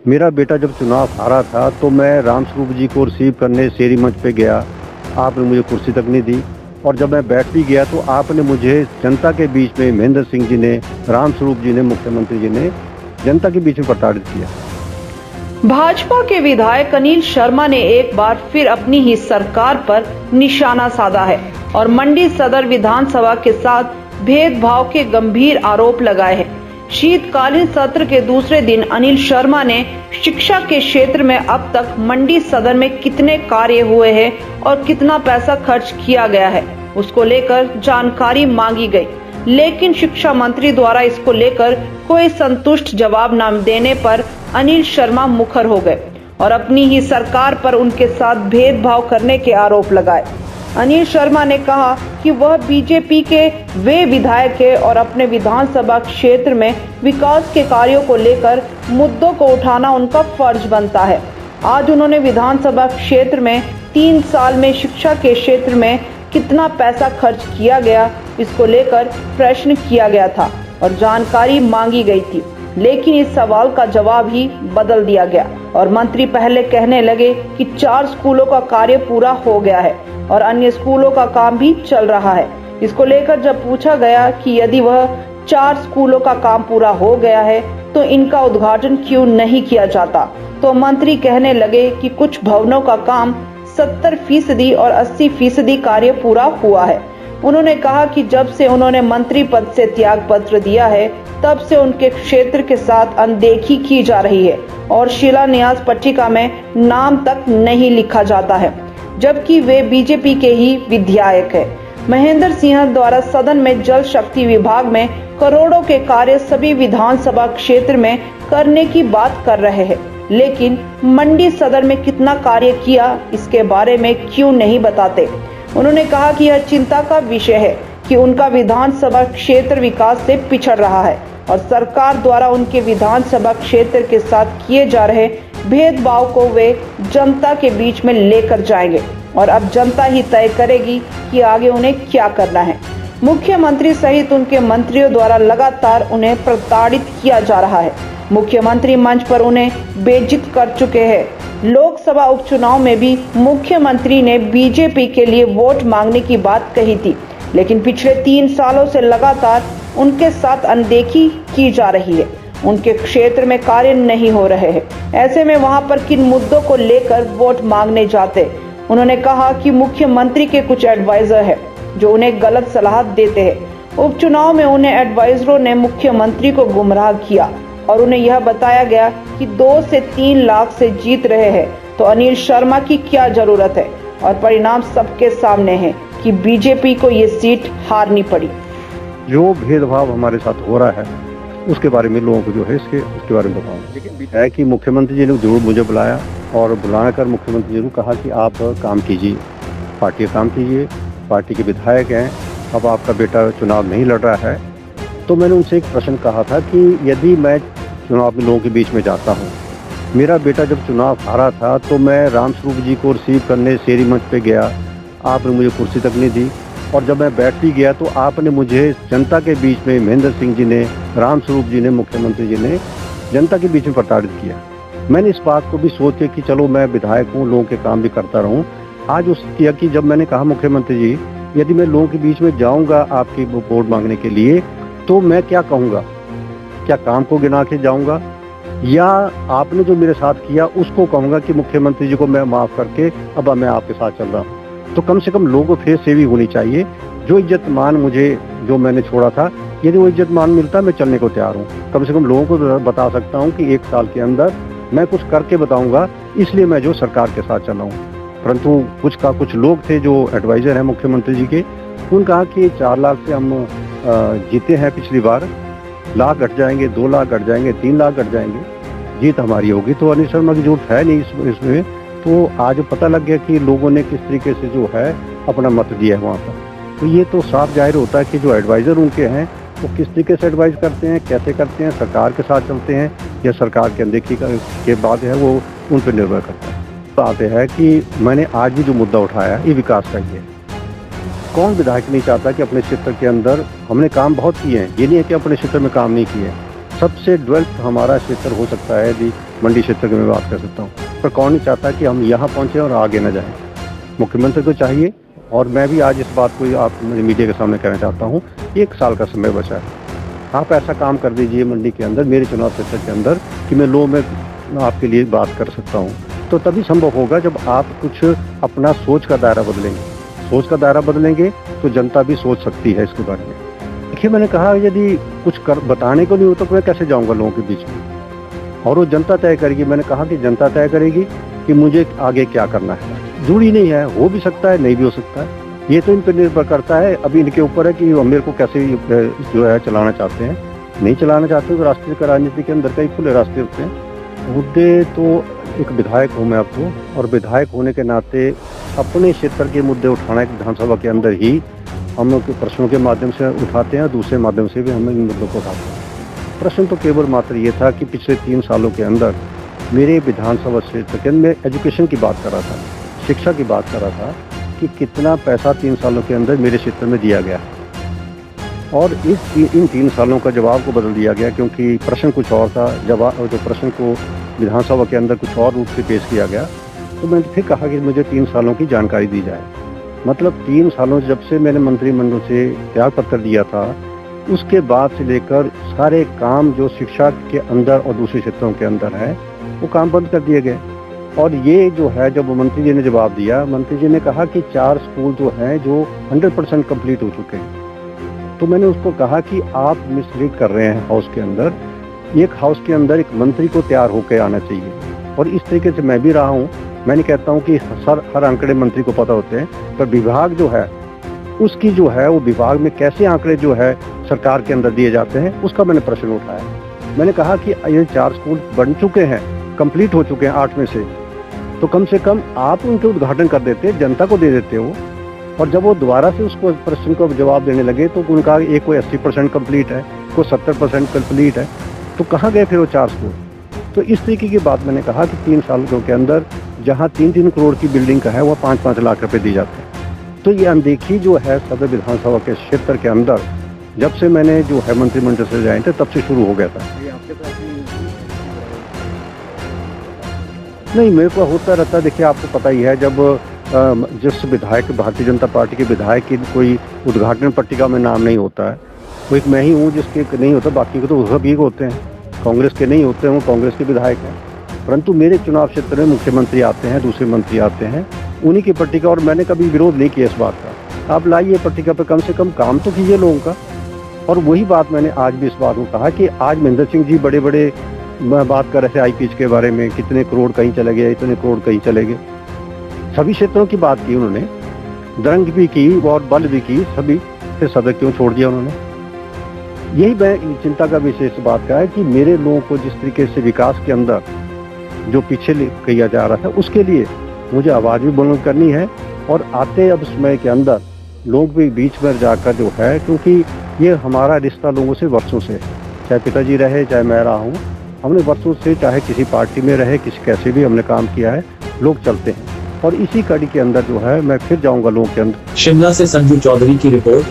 मेरा बेटा जब चुनाव हारा था तो मैं रामस्वरूप जी को रिसीव करने शेरी मंच पे गया। आपने मुझे कुर्सी तक नहीं दी और जब मैं बैठ भी गया तो आपने मुझे जनता के बीच में महेंद्र सिंह जी ने, रामस्वरूप जी ने, मुख्यमंत्री जी ने जनता के बीच में प्रताड़ित किया। भाजपा के विधायक अनिल शर्मा ने एक बार फिर अपनी ही सरकार पर निशाना साधा है और मंडी सदर विधानसभा के साथ भेदभाव के गंभीर आरोप लगाए हैं। शीतकालीन सत्र के दूसरे दिन अनिल शर्मा ने शिक्षा के क्षेत्र में अब तक मंडी सदर में कितने कार्य हुए हैं और कितना पैसा खर्च किया गया है उसको लेकर जानकारी मांगी गई, लेकिन शिक्षा मंत्री द्वारा इसको लेकर कोई संतुष्ट जवाब न देने पर अनिल शर्मा मुखर हो गए और अपनी ही सरकार पर उनके साथ भेदभाव करने के आरोप लगाए। अनिल शर्मा ने कहा कि वह बीजेपी के वे विधायक है और अपने विधानसभा क्षेत्र में विकास के कार्यों को लेकर मुद्दों को उठाना उनका फर्ज बनता है। आज उन्होंने विधानसभा क्षेत्र में 3 साल में शिक्षा के क्षेत्र में कितना पैसा खर्च किया गया इसको लेकर प्रश्न किया गया था और जानकारी मांगी गई थी, लेकिन इस सवाल का जवाब ही बदल दिया गया और मंत्री पहले कहने लगे कि 4 स्कूलों का कार्य पूरा हो गया है और अन्य स्कूलों का काम भी चल रहा है। इसको लेकर जब पूछा गया कि यदि वह 4 स्कूलों का काम पूरा हो गया है तो इनका उद्घाटन क्यों नहीं किया जाता, तो मंत्री कहने लगे कि कुछ भवनों का काम 70% और 80% कार्य पूरा हुआ है। उन्होंने कहा कि जब से उन्होंने मंत्री पद से त्याग पत्र दिया है तब से उनके क्षेत्र के साथ अनदेखी की जा रही है और शिलान्यास पट्टिका में नाम तक नहीं लिखा जाता है, जबकि वे बीजेपी के ही विधायक है। महेंद्र सिंह द्वारा सदन में जल शक्ति विभाग में करोड़ों के कार्य सभी विधानसभा क्षेत्र में करने की बात कर रहे हैं, लेकिन मंडी सदर में कितना कार्य किया इसके बारे में क्यों नहीं बताते। उन्होंने कहा कि यह चिंता का विषय है कि उनका विधानसभा क्षेत्र विकास से पिछड़ रहा है और सरकार द्वारा उनके विधानसभा क्षेत्र के साथ किए जा रहे भेदभाव को वे जनता के बीच में लेकर जाएंगे और अब जनता ही तय करेगी कि आगे उन्हें क्या करना है। मुख्यमंत्री सहित उनके मंत्रियों द्वारा लगातार उन्हें प्रताड़ित किया जा रहा है। मुख्यमंत्री मंच पर उन्हें बेइज्जत कर चुके हैं। लोकसभा उपचुनाव में भी मुख्यमंत्री ने बीजेपी के लिए वोट मांगने की बात कही थी, लेकिन पिछले 3 सालों से लगातार उनके साथ अनदेखी की जा रही है। उनके क्षेत्र में कार्य नहीं हो रहे हैं, ऐसे में वहां पर किन मुद्दों को लेकर वोट मांगने जाते। उन्होंने कहा कि मुख्यमंत्री के कुछ एडवाइजर है जो उन्हें गलत सलाह देते हैं। उपचुनाव में उन्हें एडवाइजरों ने मुख्यमंत्री को गुमराह किया और उन्हें यह बताया गया कि 2 से 3 लाख से जीत रहे हैं, तो अनिल शर्मा की क्या जरूरत है। और परिणाम सबके सामने है कि बीजेपी को ये सीट हारनी पड़ी। जो भेदभाव हमारे साथ हो रहा है उसके बारे में लोगों को जो है उसके बारे में बताऊँ। लेकिन है कि मुख्यमंत्री जी ने जरूर मुझे बुलाया और बुलाना कर मुख्यमंत्री जी ने कहा कि आप काम कीजिए, पार्टी का काम कीजिए, पार्टी के विधायक हैं, अब आपका बेटा चुनाव नहीं लड़ रहा है। तो मैंने उनसे एक प्रश्न कहा था कि यदि मैं चुनाव में लोगों के बीच में जाता हूँ, मेरा बेटा जब चुनाव हारा था तो मैं रामस्वरूप जी को रिसीव करने शेरी मंच पे गया, आपने मुझे कुर्सी तक नहीं दी और जब मैं बैठ भी गया तो आपने मुझे जनता के बीच में महेंद्र सिंह जी ने, रामस्वरूप जी ने, मुख्यमंत्री जी ने जनता के बीच में प्रताड़ित किया। मैंने इस बात को भी सोच के कि चलो मैं विधायक हूँ, लोगों के काम भी करता रहूँ, आज उस किया कि जब मैंने कहा मुख्यमंत्री जी यदि मैं लोगों के बीच में जाऊँगा आपकी वोट मांगने के लिए तो मैं क्या कहूँगा, क्या काम को गिना के जाऊँगा या आपने जो मेरे साथ किया उसको कहूँगा कि मुख्यमंत्री जी को मैं माफ़ करके अब मैं आपके साथ चल रहा हूँ। तो कम से कम लोगों को फिर से भी होनी चाहिए। जो इज्जत मान मुझे जो मैंने छोड़ा था, यदि वो इज्जत मान मिलता मैं चलने को तैयार हूँ। कम से कम लोगों को बता सकता हूँ कि 1 साल के अंदर मैं कुछ करके बताऊँगा, इसलिए मैं जो सरकार के साथ चला हूँ। परंतु कुछ लोग थे जो एडवाइज़र हैं मुख्यमंत्री जी के, उन्होंने कहा कि 4 लाख से हम जीते हैं पिछली बार, लाख घट जाएंगे, 2 लाख घट जाएंगे, 3 लाख घट जाएंगे, जीत हमारी होगी। तो अनिल शर्मा की जरूरत है नहीं इसमें। तो आज पता लग गया कि लोगों ने किस तरीके से जो है अपना मत दिया है वहाँ पर। तो ये तो साफ जाहिर होता है कि जो एडवाइज़र उनके हैं वो किस तरीके से एडवाइज़ करते हैं, कैसे करते हैं, सरकार के साथ चलते हैं या सरकार की अनदेखी के बाद है वो उन पर निर्भर करता है। बात है कि मैंने आज भी जो मुद्दा उठाया ये विकास का ही है। कौन विधायक नहीं चाहता कि अपने क्षेत्र के अंदर हमने काम बहुत किए हैं, ये नहीं है कि अपने क्षेत्र में काम नहीं किए। सबसे डेवलप हमारा क्षेत्र हो सकता है यदि मंडी क्षेत्र की मैं बात कर सकता हूँ। पर कौन नहीं चाहता कि हम यहाँ पहुँचे और आगे न जाएं। मुख्यमंत्री को चाहिए, और मैं भी आज इस बात को आप मीडिया के सामने कहना चाहता हूँ, 1 साल का समय बचा है। आप ऐसा काम कर दीजिए मंडी के अंदर, मेरे चुनाव क्षेत्र के अंदर, कि मैं लोगों में आपके लिए बात कर सकता हूँ। तो तभी संभव होगा जब आप कुछ अपना सोच का दायरा बदलेंगे। सोच का दायरा बदलेंगे तो जनता भी सोच सकती है इसके बारे में। देखिए, मैंने कहा यदि कुछ बताने को नहीं हो तो मैं कैसे जाऊँगा लोगों के बीच में, और वो जनता तय करेगी। मैंने कहा कि जनता तय करेगी कि मुझे आगे क्या करना है। जुड़ी नहीं है, हो भी सकता है, नहीं भी हो सकता है, ये तो इन पर निर्भर करता है। अभी इनके ऊपर है कि मेरे को कैसे जो है चलाना चाहते हैं। नहीं चलाना चाहते तो राष्ट्रीय राजनीति के अंदर कई खुले रास्ते होते हैं। मुद्दे तो एक विधायक हूँ मैं अब तो, और विधायक होने के नाते अपने क्षेत्र के मुद्दे उठाना एक विधानसभा के अंदर ही हम लोग प्रश्नों के माध्यम से उठाते हैं, दूसरे माध्यम से भी हम इन मुद्दों को उठाते हैं। प्रश्न तो केवल मात्र ये था कि पिछले 3 सालों के अंदर मेरे विधानसभा क्षेत्र के अंदर एजुकेशन की बात कर रहा था, शिक्षा की बात कर रहा था कि कितना पैसा 3 सालों के अंदर मेरे क्षेत्र में दिया गया, और इन 3 सालों का जवाब को बदल दिया गया, क्योंकि प्रश्न कुछ और था, जवाब जो प्रश्न को विधानसभा के अंदर कुछ और रूप से पेश किया गया। तो मैंने फिर कहा कि मुझे 3 सालों की जानकारी दी जाए। मतलब 3 सालों जब से मैंने मंत्रिमंडल से त्याग पत्र दिया था, उसके बाद से लेकर सारे काम जो शिक्षा के अंदर और दूसरे क्षेत्रों के अंदर है, वो काम बंद कर दिए गए। और ये जो है, जब मंत्री जी ने जवाब दिया, मंत्री जी ने कहा कि 4 स्कूल जो हैं जो 100% कंप्लीट हो चुके हैं। तो मैंने उसको कहा कि आप मिसलीड कर रहे हैं हाउस के अंदर। एक हाउस के अंदर एक मंत्री को तैयार होकर आना चाहिए, और इस तरीके से मैं भी रहा हूँ। मैं नहीं कहता हूँ कि हर आंकड़े मंत्री को पता होते हैं, पर विभाग जो है उसकी जो है वो विभाग में कैसे आंकड़े जो है सरकार के अंदर दिए जाते हैं, उसका मैंने प्रश्न उठाया। मैंने कहा कि ये 4 स्कूल बन चुके हैं, कंप्लीट हो चुके हैं 8 में से, तो कम से कम आप उनके उद्घाटन कर देते, जनता को दे देते हो। और जब वो दोबारा से उसको प्रश्न को जवाब देने लगे तो उनका एक कोई 80% कंप्लीट है, कोई 70% कंप्लीट है, तो कहाँ गए फिर वो 4 स्कूल। तो इस तरीके की बात मैंने कहा कि 3 सालों के अंदर जहाँ 3-3 करोड़ की बिल्डिंग का है, वह 5-5 लाख रुपए दी जाते हैं। तो ये अनदेखी जो है सदर विधानसभा के क्षेत्र के अंदर, जब से मैंने जो है मंत्रिमंडल से जाए थे तब से शुरू हो गया था। नहीं, मेरे को होता रहता। देखिए, आपको पता ही है, जब जिस विधायक, भारतीय जनता पार्टी के विधायक की कोई उद्घाटन पट्टिका में नाम नहीं होता है, वो एक मैं ही हूँ जिसके नहीं होता, बाकी के तो सभी होते हैं। कांग्रेस के नहीं होते हैं, वो कांग्रेस के विधायक हैं। परंतु मेरे चुनाव क्षेत्र में मुख्यमंत्री आते हैं, दूसरे मंत्री आते हैं, उन्हीं की पट्टिका, और मैंने कभी विरोध नहीं किया इस बात का। आप लाइए पट्टिका पे, कम से कम काम तो कीजिए लोगों का। और वही बात मैंने आज भी इस बात को कहा कि आज महेंद्र सिंह जी बड़े बड़े बात कर रहे थे आईपीएच के बारे में, कितने करोड़ कहीं चले गए, इतने करोड़ कहीं चले गए। सभी क्षेत्रों की बात की उन्होंने, दरंग भी की और बल भी की, सभी से सदर क्यों छोड़ दिया उन्होंने। यही मैं चिंता का विषय इस बात का है कि मेरे लोगों को जिस तरीके से विकास के अंदर जो पीछे किया जा रहा था, उसके लिए मुझे आवाज़ भी बुलंद करनी है। और आते अब समय के अंदर लोग भी बीच में जाकर जो है, क्योंकि ये हमारा रिश्ता लोगों से वर्षों से, चाहे पिताजी रहे चाहे मैं रहा हूँ, हमने वर्षों से चाहे किसी पार्टी में रहे, किसी कैसे भी हमने काम किया है, लोग चलते हैं। और इसी कड़ी के अंदर जो है मैं फिर जाऊंगा लोगों के अंदर। शिमला से संजू चौधरी की रिपोर्ट।